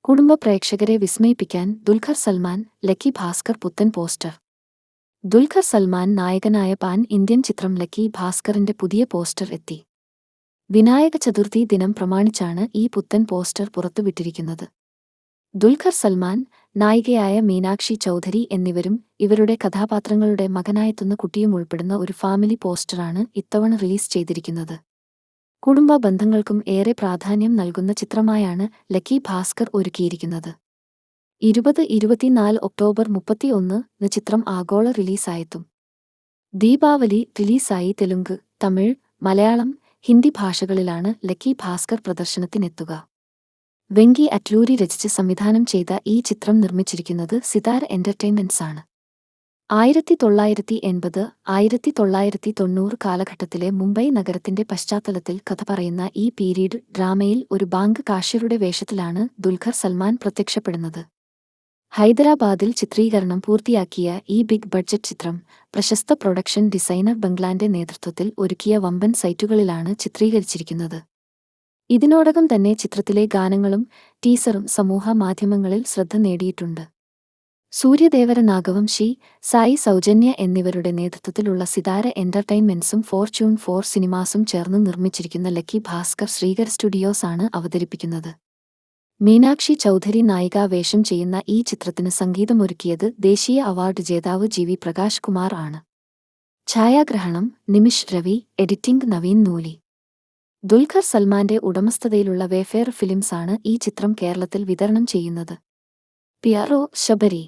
കുടുംബ പ്രേക്ഷകരെ വിസ്മയിപ്പിക്കാൻ ദുൽഖർ സൽമാൻ, ലക്കി ഭാസ്കർ പുത്തൻ പോസ്റ്റർ. ദുൽഖർ സൽമാൻ നായകനായ പാൻ ഇന്ത്യൻ ചിത്രം ലക്കി ഭാസ്കറിന്റെ പുതിയ പോസ്റ്റർ എത്തി. വിനായക ചതുർത്ഥി ദിനം പ്രമാണിച്ചാണ് ഈ പുത്തൻ പോസ്റ്റർ പുറത്തുവിട്ടിരിക്കുന്നത്. ദുൽഖർ സൽമാൻ, നായികയായ മീനാക്ഷി ചൗധരി എന്നിവരും ഇവരുടെ കഥാപാത്രങ്ങളുടെ മകനായെത്തുന്ന കുട്ടിയും ഉൾപ്പെടുന്ന ഒരു ഫാമിലി പോസ്റ്ററാണ് ഇത്തവണ റിലീസ് ചെയ്തിരിക്കുന്നത്. കുടുംബ ബന്ധങ്ങൾക്കും ഏറെ പ്രാധാന്യം നൽകുന്ന ചിത്രമായാണ് ലക്കി ഭാസ്കർ ഒരുക്കിയിരിക്കുന്നത്. 2024 ഒക്ടോബർ 31 ചിത്രം ആഗോള റിലീസായെത്തും. ദീപാവലി റിലീസായി തെലുങ്ക്, തമിഴ്, മലയാളം, ഹിന്ദി ഭാഷകളിലാണ് ലക്കി ഭാസ്കർ പ്രദർശനത്തിനെത്തുക. വെങ്കി അറ്റ്ലൂരി രചിച്ച് സംവിധാനം ചെയ്ത ഈ ചിത്രം നിർമ്മിച്ചിരിക്കുന്നത് സിതാര എന്റർടൈൻമെന്റ്സ് ആണ്. 1980, 1990 കാലഘട്ടത്തിലെ മുംബൈ നഗരത്തിന്റെ പശ്ചാത്തലത്തിൽ കഥ പറയുന്ന ഈ പീരീഡ് ഡ്രാമയിൽ ഒരു ബാങ്ക് കാഷ്യറുടെ വേഷത്തിലാണ് ദുൽഖർ സൽമാൻ പ്രത്യക്ഷപ്പെടുന്നത്. ഹൈദരാബാദിൽ ചിത്രീകരണം പൂർത്തിയാക്കിയ ഈ ബിഗ് ബഡ്ജറ്റ് ചിത്രം പ്രശസ്ത പ്രൊഡക്ഷൻ ഡിസൈനർ ബംഗ്ലാന്റെ നേതൃത്വത്തിൽ ഒരുക്കിയ വമ്പൻ സൈറ്റുകളിലാണ് ചിത്രീകരിച്ചിരിക്കുന്നത്. ഇതിനോടകം തന്നെ ചിത്രത്തിലെ ഗാനങ്ങളും ടീസറും സമൂഹ മാധ്യമങ്ങളിൽ ശ്രദ്ധ നേടിയിട്ടുണ്ട്. സൂര്യദേവര നാഗവംശി, സായി സൗജന്യ എന്നിവരുടെ നേതൃത്വത്തിലുള്ള സിതാര എന്റർടൈൻമെന്റ്സും ഫോർച്യൂൺ 4 സിനിമാസും ചേർന്ന് നിർമ്മിച്ചിരിക്കുന്ന ലക്കി ഭാസ്കർ ശ്രീകർ സ്റ്റുഡിയോസ് ആണ് അവതരിപ്പിക്കുന്നത്. മീനാക്ഷി ചൗധരി നായികാവേഷം ചെയ്യുന്ന ഈ ചിത്രത്തിന് സംഗീതമൊരുക്കിയത് ദേശീയ അവാർഡ് ജേതാവ് GV പ്രകാശ് കുമാർ ആണ്. ഛായാഗ്രഹണം നിമിഷ് രവി, എഡിറ്റിംഗ് നവീൻ നൂലി. ദുൽഖർ സൽമാന്റെ ഉടമസ്ഥതയിലുള്ള വേഫെയർ ഫിലിംസ് ആണ് ഈ ചിത്രം കേരളത്തിൽ വിതരണം ചെയ്യുന്നത്. പിയാറോ ശബരി.